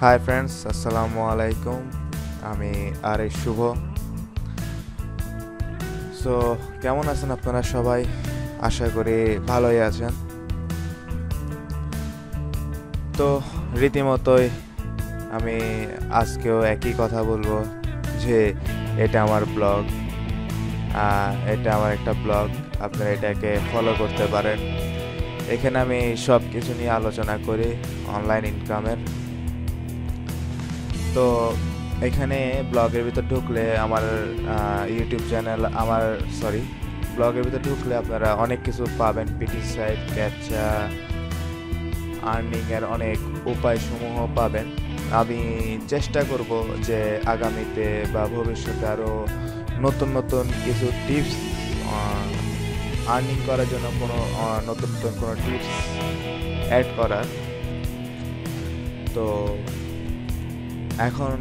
Hi friends, আসসালামু আলাইকুম। আমি শুভ। সো কেমন আছেন আপনারা সবাই? আশা করি ভালোই আছেন। তো রীতিমতোই আমি আজকেও একই কথা বলবো যে এটা আমার ব্লগ, এটা আমার একটা ব্লগ। আপনারা এটাকে ফলো করতে পারেন। এখানে আমি সব কিছু নিয়ে আলোচনা করি অনলাইন ইনকামের। তো এখানে ব্লগের ভিতর ঢুকলে আমার ইউটিউব চ্যানেল ব্লগের ভিতর ঢুকলে আপনারা অনেক কিছু পাবেন। পিটি সাইট, ক্যাপচা, আর্নিংয়ের অনেক উপায়সমূহ পাবেন। আমি চেষ্টা করব যে আগামীতে বা ভবিষ্যতে আরও নতুন নতুন কিছু টিপস, আর্নিং করার জন্য নতুন কোনো টিপস অ্যাড করার। তো এখন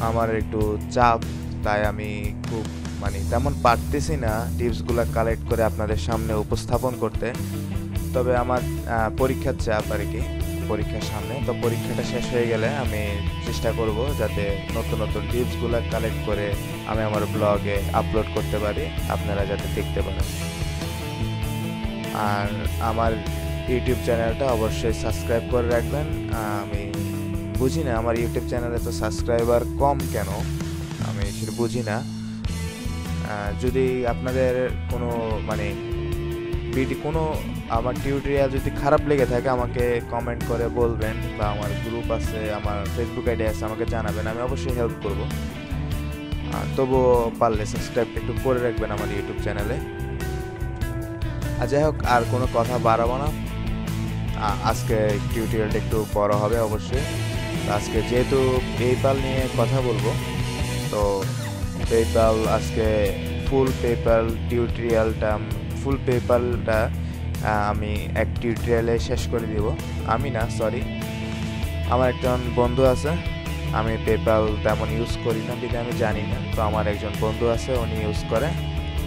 আমার একটু চাপ, তাই আমি খুব তেমন পারতেছি না টিপসগুলো কালেক্ট করে আপনাদের সামনে উপস্থাপন করতে। তবে আমার পরীক্ষার চাপ পরীক্ষার সামনে। তো পরীক্ষাটা শেষ হয়ে গেলে আমি চেষ্টা করব যাতে নতুন নতুন টিপসগুলো কালেক্ট করে আমি আমার ব্লগে আপলোড করতে পারি, আপনারা যাতে দেখতে পারেন। আর আমার ইউটিউব চ্যানেলটা অবশ্যই সাবস্ক্রাইব করে রাখবেন। আমি বুঝি না আমার ইউটিউব চ্যানেলে তো সাবস্ক্রাইবার কম কেন, আমি সেটা বুঝি না। যদি আপনাদের কোনো আমার টিউটোরিয়াল যদি খারাপ লেগে থাকে আমাকে কমেন্ট করে বলবেন, বা আমার গ্রুপ আছে, আমার ফেসবুক আইডি আছে, আমাকে জানাবেন। আমি অবশ্যই হেল্প করব। তবুও পারলে সাবস্ক্রাইব একটু করে রাখবেন আমার ইউটিউব চ্যানেলে। আর যাই হোক, আর কোনো কথা বাড়াবো না। আজকে টিউটোরিয়ালটা একটু বড় হবে অবশ্যই। আজকে যেহেতু পেপ্যাল নিয়ে কথা বলবো, তো পেপ্যাল আজকে ফুল পেপ্যালটা আমি এক টিউটোরিয়ালে শেষ করে দিব। আমার একজন বন্ধু আছে। আমি পেপ্যাল তেমন ইউজ করি না, বিধে আমি জানি না। তো আমার একজন বন্ধু আছে, উনি ইউজ করে।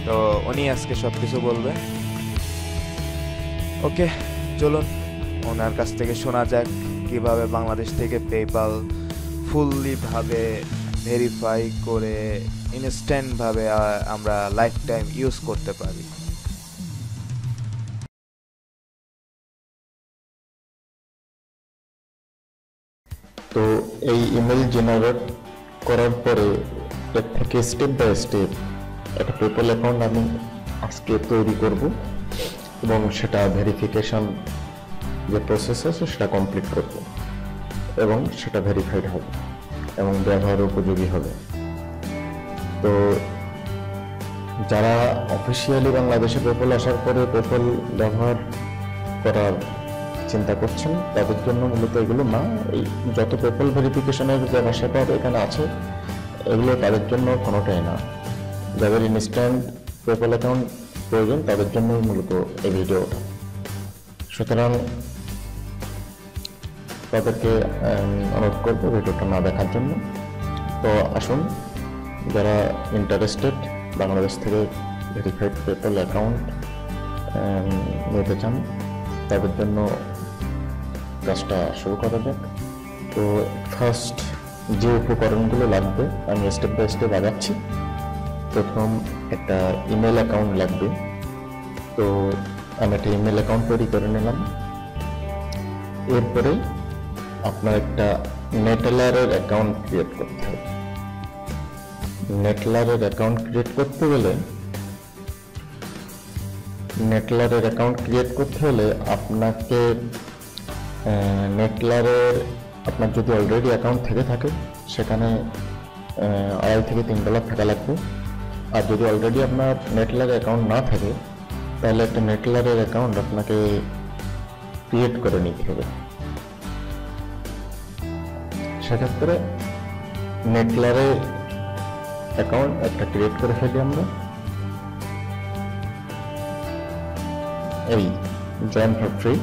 তো উনি আজকে সব কিছু বলবে। ওকে, চলুন ওনার কাছ থেকে শোনা যাক কিভাবে বাংলাদেশ থেকে পেপ্যাল ফুললি ভাবে ভেরিফাই করে ইনস্ট্যান্ট ভাবে আমরা লাইফ টাইম ইউজ করতে পারি। তো এই ইমেল জেনারেট করার পরে এর থেকে স্টেপ বাই স্টেপ একটা পেপ্যাল অ্যাকাউন্ট আমি আজকে তৈরি করব, এবং সেটা ভেরিফিকেশন যে প্রসেস আছে সেটা কমপ্লিট করব, এবং সেটা ভেরিফাইড হবে এবং ব্যবহার উপযোগী হবে। তো যারা অফিসিয়ালি বাংলাদেশে পেপ্যাল আসার পরে পেপ্যাল ব্যবহার করার চিন্তা করছেন, তাদের জন্য মূলত এগুলো না। এই যত পেপ্যাল ভেরিফিকেশনের যে ভাষাটা এখানে আছে, এগুলো তাদের জন্য কোনোটাই না। যাদের ইনস্ট্যান্ট পেপ্যাল অ্যাকাউন্ট প্রয়োজন তাদের জন্য মূলত এই ভিডিওটা। সুতরাং তাদেরকে অনুরোধ করবো ভিডিওটা না দেখার জন্য। তো আসুন, যারা ইন্টারেস্টেড বাংলাদেশ থেকে ভেরিফাইড পেপ্যাল অ্যাকাউন্ট নিতে চান, তাদের জন্য কাজটা শুরু করা যাক। তো ফার্স্ট যে উপকরণগুলো লাগবে আমি স্টেপ বাই স্টেপ আগাচ্ছি। প্রথম একটা ইমেল অ্যাকাউন্ট লাগবে। তো আমি একটা ইমেল অ্যাকাউন্ট তৈরি করে নিলাম। এরপরে আপনার একটা নেটলারের অ্যাকাউন্ট ক্রিয়েট করতে হবে। নেটলারের অ্যাকাউন্ট ক্রিয়েট করতে হলে আপনাকে নেটলারের আপনার যদি অলরেডি অ্যাকাউন্ট থেকে থাকে সেখানে $2.5 থেকে $3 থাকা লাগবে। আর যদি অলরেডি আপনার নেটলার অ্যাকাউন্ট না থাকে, তাহলে একটা নেটলারের অ্যাকাউন্ট আপনাকে ক্রিয়েট করে নিতে হবে। সেক্ষেত্রে নেটলারের অ্যাকাউন্ট একটা ক্রিয়েট করে ফেলি আমরা। এই জয়েন ফর ফ্রি।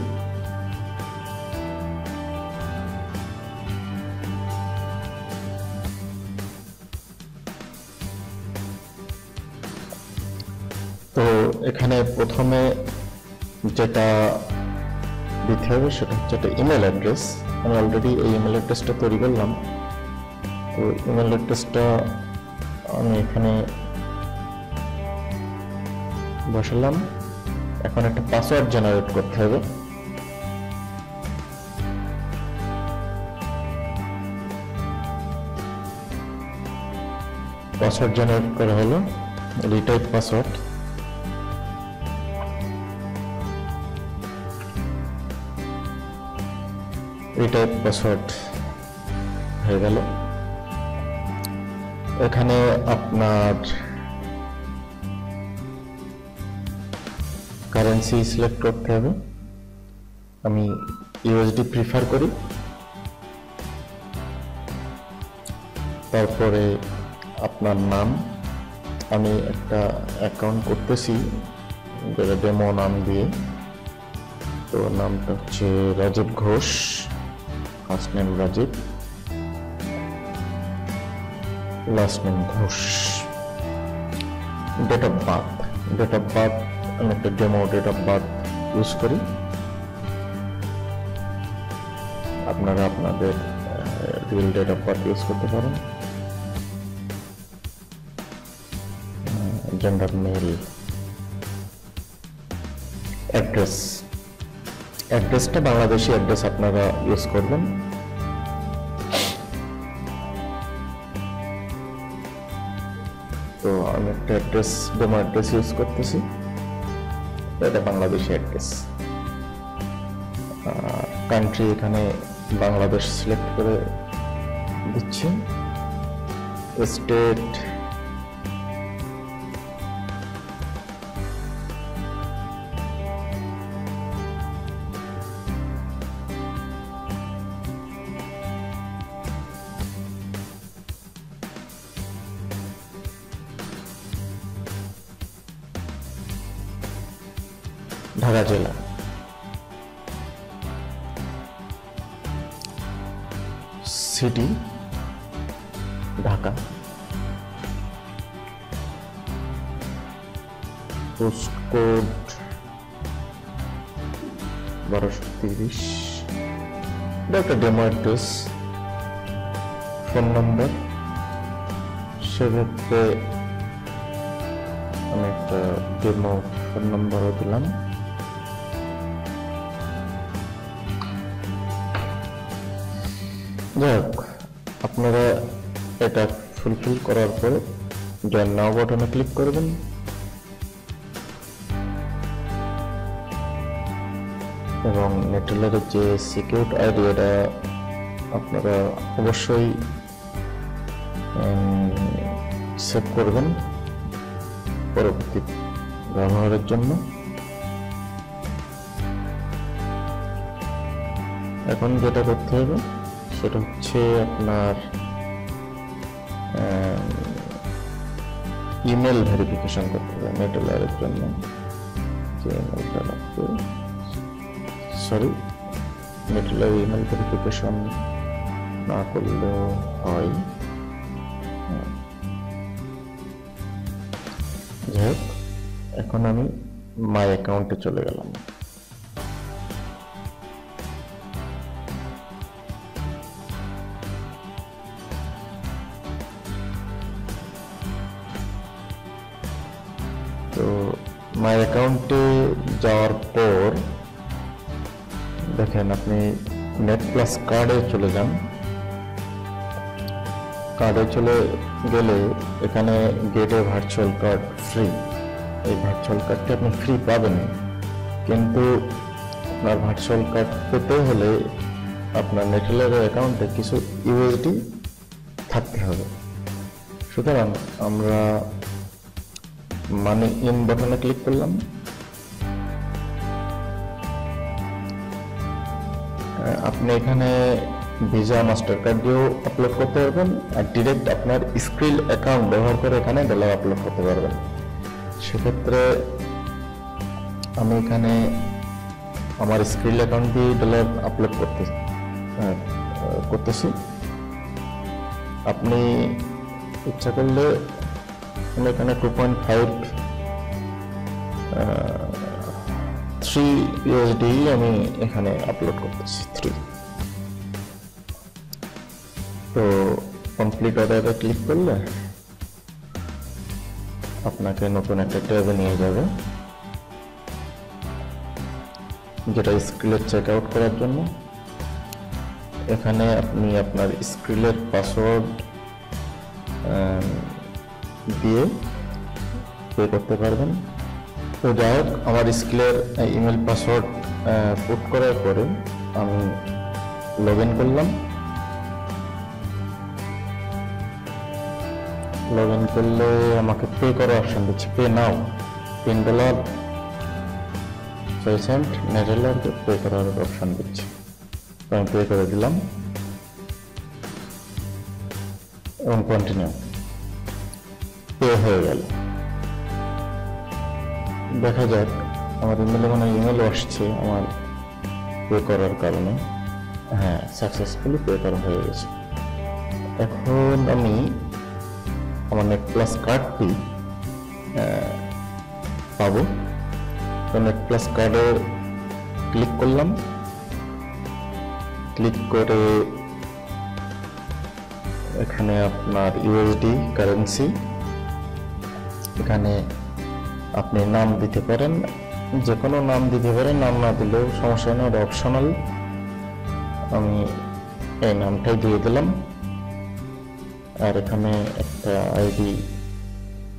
তো এখানে প্রথমে যেটা দিতে হবে সেটা হচ্ছে একটা ইমেল অ্যাড্রেস। আমি অলরেডি এই ইমেল অ্যাড্রেসটা তৈরি করলাম। তো ইমেল অ্যাড্রেসটা আমি এখানে বসালাম। এখন একটা পাসওয়ার্ড জেনারেট করতে হবে। পাসওয়ার্ড জেনারেট করা হলো, রিটাইপ পাসওয়ার্ড। রিটাইপ পাসওয়ার্ড হয়ে গেল। এখানে আপনার কারেন্সি সিলেক্ট করতে হবে। আমি ইউএসডি প্রিফার করি। তারপরে আপনার নাম, আমি একটা অ্যাকাউন্ট করতেছি যেটা ডেমো নাম দিয়ে। তো নামটা হচ্ছে Rajib Ghosh, first name Rajib, last name Ghosh. Date of birth, আমি একটা demo date of birth use করি। আপনারা আপনাদের real date of birth use করতে পারেন। Gender male. অ্যাড্রেসটা বাংলাদেশি অ্যাড্রেস আপনারা ইউজ করবেন। তো আমি একটা ডেমো অ্যাড্রেস ইউজ করতেছি, এটা বাংলাদেশি অ্যাড্রেস। কান্ট্রি এখানে বাংলাদেশ সিলেক্ট করে দিচ্ছি। স্টেট ঢাকা জেলা। সিটি ঢাকা। পোস্টকোড 1230। একটা ডেমো অ্যাড্রেস। ফোন নাম্বার, সেক্ষেত্রে আমি একটা ডেমো ফোন নাম্বারও দিলাম। যাই হোক, আপনারা এটা ফুলফিল করার পরে জয়েন নাও বাটনে ক্লিক করবেন। এবং নেটওয়ার্কের যে সিকিউরিটি আইডি, এটা আপনারা অবশ্যই সেভ করবেন পরবর্তী ব্যবহারের জন্য। এখন যেটা করতে হবে সেটা হচ্ছে আপনার ইমেল ভেরিফিকেশন করতে হবে নেটওয়ার্কের জন্য। যে ইমেলটা লাগবে, নেটওয়ার্ক ইমেল ভেরিফিকেশন না করলেও হয়। যাই হোক, এখন আমি মাই অ্যাকাউন্টে চলে গেলাম। তো মাই অ্যাকাউন্টে যাওয়ার পর দেখেন, আপনি নেট প্লাস কার্ডে চলে যান। কার্ডে চলে গেলে এখানে gate a virtual card free, এই ভার্চুয়াল কার্ডটি আপনি ফ্রি পাবেন। কিন্তু আপনার ভার্চুয়াল কার্ড পেতে হলে আপনার নেটওয়ার্কের অ্যাকাউন্টে কিছু ইউএসডি থাকতে হবে। সুতরাং আমরা মানি ইন বাটনে ক্লিক করলাম। আপনি এখানে ভিসা মাস্টার কার্ড দিয়েও আপলোড করতে পারবেন, আর ডিরেক্ট আপনার স্ক্রিল অ্যাকাউন্ট ব্যবহার করে এখানে ডলার আপলোড করতে পারবেন। সেক্ষেত্রে আমি এখানে আমার স্ক্রিল অ্যাকাউন্ট দিয়ে ডলার আপলোড করতেছি। আপনি ইচ্ছা করলে আমি এখানে 2.53 USD আমি এখানে আপলোড করতেছি। 3 তো কমপ্লিট অর্ডারে ক্লিক করলে আপনাকে নতুন একটা ট্যাবে নিয়ে যাবে, যেটা স্ক্রিলের চেক আউট করার জন্য। এখানে আপনি আপনার স্ক্রিলের পাসওয়ার্ড দিয়ে পে করতে পারবেন। তো যাই হোক, আমার স্ক্রিলের ইমেল পাসওয়ার্ড পুট করার পরে আমি লগ ইন করলাম। লগ ইন করলে আমাকে পে করার অপশন দিচ্ছে, পে নাও $10 $5 নেদারল্যান্ডকে পে করার অপশন দিচ্ছে। তো আমি পে করে দিলাম এবং কন্টিনিউ। পে হয়ে গেল। দেখা যাক, আমার ইমেলে মনে হয় ইমেল আসছে আমার পে করার কারণে। হ্যাঁ, সাকসেসফুলি পে করা হয়ে গেছে। এখন আমি আমার নেট প্লাস কার্ডটি পাবো। তো নেট প্লাস কার্ডে ক্লিক করলাম। ক্লিক করে এখানে আপনার ইউএসডি কারেন্সি, এখানে আপনি নাম দিতে পারেন, যে কোনো নাম দিতে পারেন, নাম না দিলেও সমস্যা নেই, এটা অপশনাল। আমি এই নামটাই দিয়ে দিলাম। আর এখানে একটা আইডি,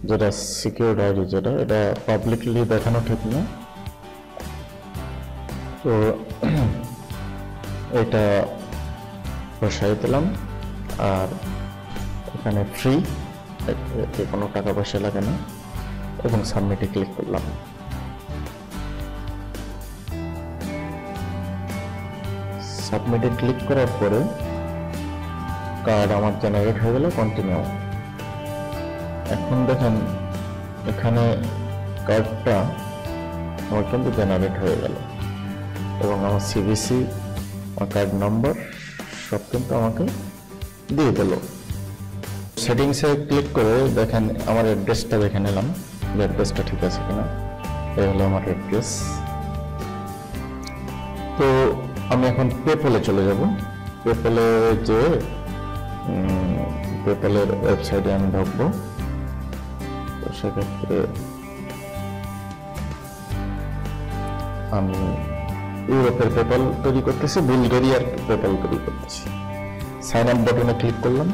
যেটা সিকিউরড আইডি, যেটা এটা পাবলিকলি দেখানো ঠিক না, তো এটা বসাই দিলাম। আর এখানে ফ্রি, এতে কোনো টাকা পয়সা লাগে না, এবং সাবমিটে ক্লিক করলাম। সাবমিটে ক্লিক করার পরে কার্ড আমার জেনারেট হয়ে গেল। কন্টিনিউ। এখন দেখেন এখানে কার্ডটা আমার কিন্তু জেনারেট হয়ে গেল, এবং আমার সিভিসি, আমার কার্ড নম্বর সব কিন্তু আমাকে দিয়ে দিল। সেটিংসে ক্লিক করে দেখেন আমার অ্যাড্রেসটা দেখে নিলাম, যে অ্যাড্রেসটা ঠিক আছে কিনা। এই হলো আমার অ্যাড্রেস। তো আমি এখন পেপলে চলে যাব। পেপলে যে পেপলের ওয়েবসাইটে আমি ঢুকবো। তো সেক্ষেত্রে আমি ইউরোপের পেপাল তৈরি করতেছি, বুলগেরিয়ার পেপাল তৈরি করতেছি। সাইন আপ বাটনে ক্লিক করলাম।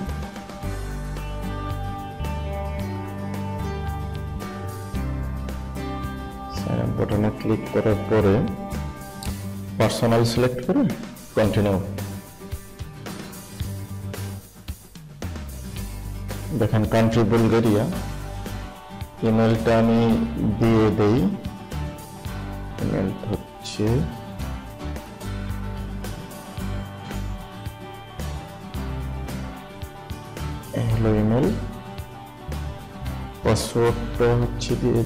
সাইন আপ বাটনে ক্লিক করার পরে পার্সোনাল সিলেক্ট করে কন্টিনিউ। দেখেন কান্ট্রি বুলগেরিয়া। ইমেলটা আমি দিয়ে দেই। ইমেল হচ্ছে হ্যালো ইমেল। পাসওয়ার্ডটা হচ্ছে দিয়ে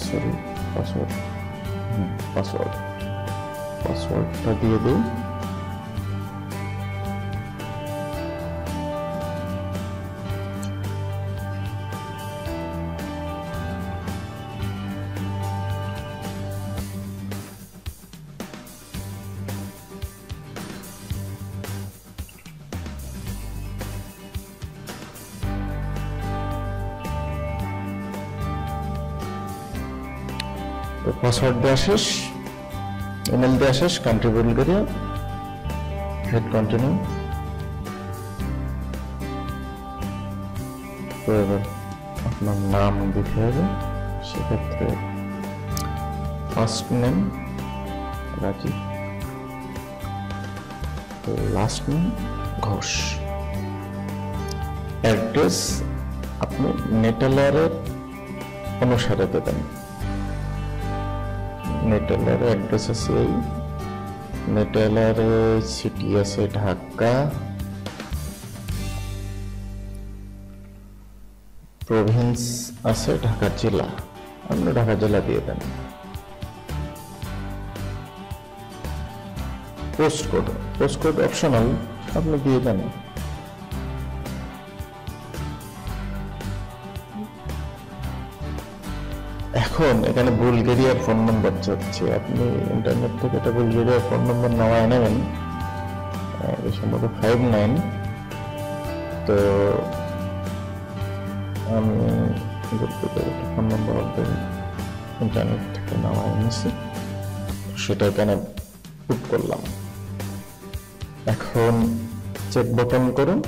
সরি পাসওয়ার্ডটা দিয়ে দিই। পাসওয়ার্ড দেওয়া শেষ, ইমেল দেওয়া শেষ, কান্ট্রি বুলগেরিয়া, হেড কন্টিনিউ। তো এবার আপনার নাম দিতে হবে, সেক্ষেত্রে first name Rajib, last name Ghosh. Address আপনি নেটেলারের অনুসারে দেবেন। নেটেলারের অ্যাড্রেস আছে এই, নেটেলারের সিটি আছে ঢাকা, প্রভিন্স আছে ঢাকা জেলা, আপনি ঢাকা জেলা দিয়ে দেন। পোস্টকোড অপশনাল, আপনি দিয়ে দেন। এখন এখানে বুলগেরিয়ার ফোন নম্বর চাচ্ছে, আপনি ইন্টারনেট থেকে একটা বুলগেরিয়ার ফোন নম্বর নেওয়া নেবেন, সম্ভবত 59 তো আমি ফোন নম্বর ইন্টারনেট থেকে নামাই নিয়েছি, সেটা এখানে পুট করলাম। এখন চেক বাটন করুন,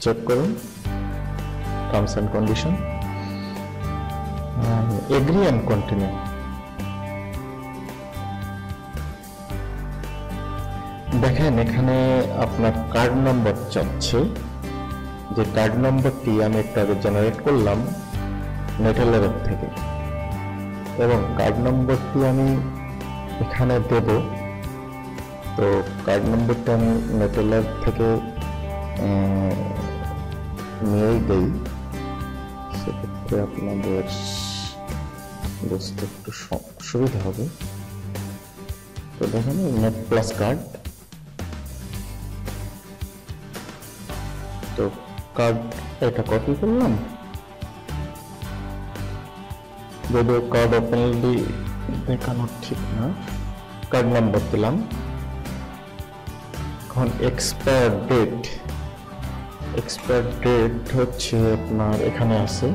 চেক করুন terms and condition, agri and continue. দেখেন এখানে আপনার কার্ড নম্বর চাচ্ছে, যে কার্ড নম্বরটি আমি একটু আগে জেনারেট করলাম নেটেলারের থেকে, এবং কার্ড নম্বরটি আমি এখানে দেব। তো কার্ড নম্বরটা আমি নেটেলার থেকে নিয়েই দেই, সেক্ষেত্রে আপনাদের বুঝতে একটু সুবিধা হবে। তো দেখেন নেট প্লাস কার্ড, তো কার্ড এটা কপি করলাম, যদিও কার্ড ওপেনলি দেখানো ঠিক না, কার্ড নাম্বার দিলাম। এখন এক্সপায়ার ডেট হচ্ছে আপনার এখানে আছে,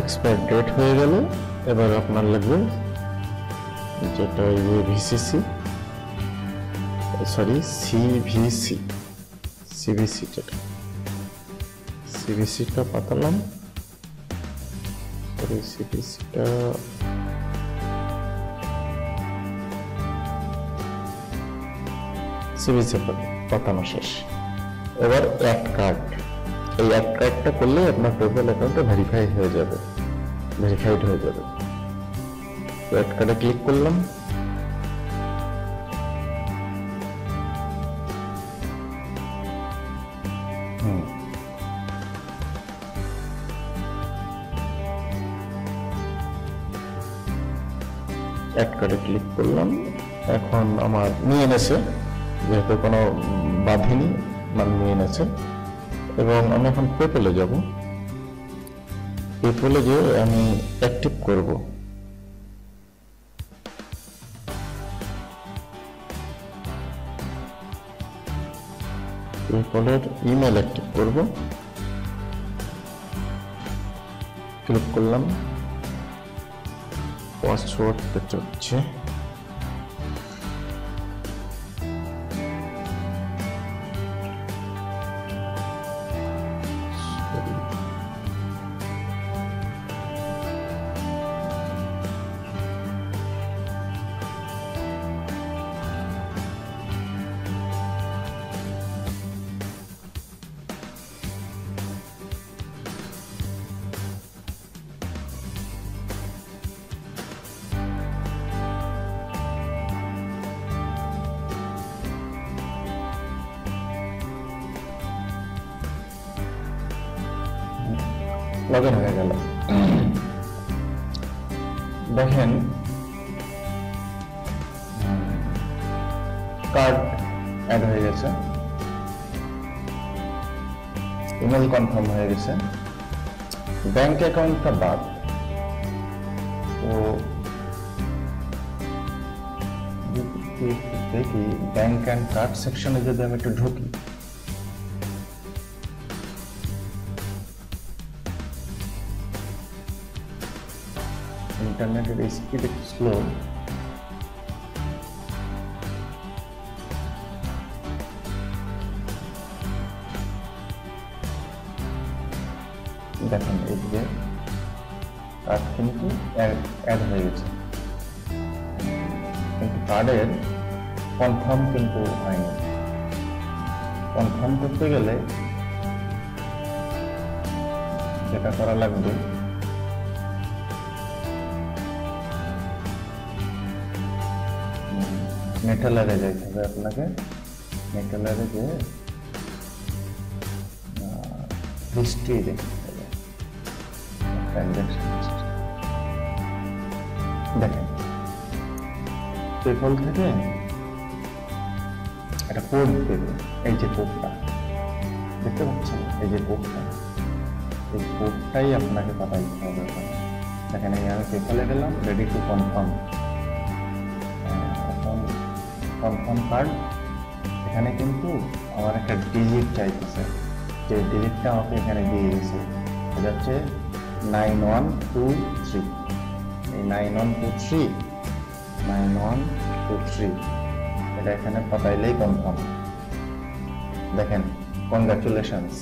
এক্সপায়ার ডেট হয়ে গেল। এবার আপনার লাগবে যেটা ভিসিসি, সরি সিভিসি, যেটা সিভিসিটা পাতালাম, সরি সিভিসিটা সিভিসি পাতানো শেষ। এবার অ্যাড কার্ড, এই অ্যাড কার্ডটা করলে আপনার পেপ্যাল অ্যাকাউন্টটা ভেরিফাইড হয়ে যাবে। অ্যাড কার্ডে ক্লিক করলাম, অ্যাড কার্ডে ক্লিক করলাম। এখন আমার নিয়ে এনেছে, যেহেতু কোনো বাঁধেনি, মানে নিয়ে এনেছে। এবং আমি এখন পেপ্যালে যাব, পেপ্যালে যে আমি অ্যাক্টিভ করব। পেপ্যালের ইমেল অ্যাক্টিভ করব, ক্লিক করলাম, পাসওয়ার্ড দিতে হচ্ছে, লগইন হয়ে গেল। দেখেন কার্ড অ্যাড হয়ে গেছে, ইমেল কনফার্ম হয়ে গেছে, ব্যাংক অ্যাকাউন্টটা বাদ। তো দেখি ব্যাংক অ্যান্ড কার্ড সেকশনে যদি আমি একটু ঢুকি, ইন্টারনেটের স্পিড একটু স্লো, দেখেন এদিকে কার্ড কিন্তু অ্যাড হয়ে গেছে, কিন্তু কার্ডের কনফার্ম কিন্তু হয়নি। কনফার্ম করতে গেলে যেটা করা লাগবে, নেটেলারে যাইতে হবে আপনাকে। নেটেলারে যে হিস্ট্রি দেখতে হবে, ট্রানজাকশন হিস্ট্রি। দেখেন পেপ্যাল থেকে একটা কোড দেবে, এই যে কোডটা দেখতে পাচ্ছেন, এই যে কোডটা, এই কোডটাই আপনাকে পাঠাইতে হবে। দেখেন এই আমি পেপ্যালে গেলাম, ready to confirm, confirm card, এখানে কিন্তু আমার একটা ডিজিট চাইতেছে, যে ডিজিটটা আমাকে এখানে দিয়ে দিয়েছে, এটা হচ্ছে 9123। এই 9123 এটা এখানে পাঠাইলেই কনফার্ম। দেখেন, congratulations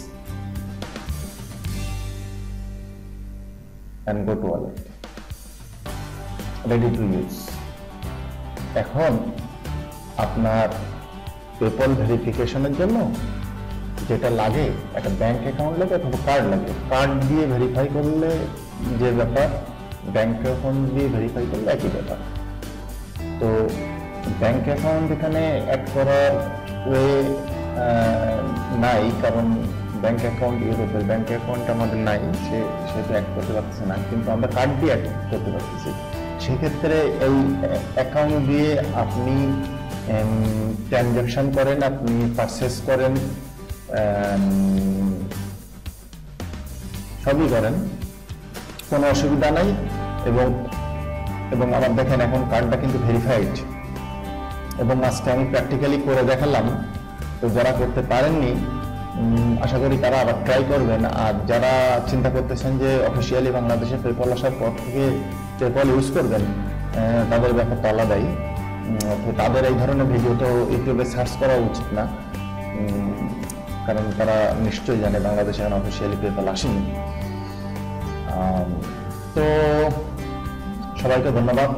and go to wallet, ready to use। এখন আপনার পেপল ভেরিফিকেশনের জন্য যেটা লাগে, একটা ব্যাংক অ্যাকাউন্ট লাগে অথবা কার্ড লাগে। কার্ড দিয়ে ভেরিফাই করলে যে ব্যাপার, ব্যাংক অ্যাকাউন্ট দিয়ে ভেরিফাই করলে একই ব্যাপার। তো ব্যাংক অ্যাকাউন্ট এখানে অ্যাড করার ওয়ে নাই, কারণ ব্যাংক অ্যাকাউন্ট, ইউরোপের ব্যাংক অ্যাকাউন্ট আমাদের নাই, সেটা অ্যাড করতে পারছে না, কিন্তু আমরা কার্ড দিয়ে অ্যাড করতে পারতেছি। সেক্ষেত্রে এই অ্যাকাউন্ট দিয়ে আপনি ট্রানজাকশন করেন, আপনি পারচেস করেন, সবই করেন, কোনো অসুবিধা নাই। এবং আমার দেখেন এখন কার্ডটা কিন্তু ভেরিফাইড, এবং আজকে আমি প্র্যাকটিক্যালি করে দেখালাম। তো যারা করতে পারেননি, আশা করি তারা আবার ট্রাই করবেন। আর যারা চিন্তা করতেছেন যে অফিসিয়ালি বাংলাদেশে পেপল আসার পর থেকে পেপল ইউজ করবেন, তাদের ব্যাপারটা আলাদাই। তো তাদের এই ধরনের ভিডিও তো ইউটিউবে সার্চ করা উচিত না, কারণ তারা নিশ্চয়ই জানে বাংলাদেশে এখন অফিসিয়ালি পেপল আসেনি। তো সবাইকে ধন্যবাদ।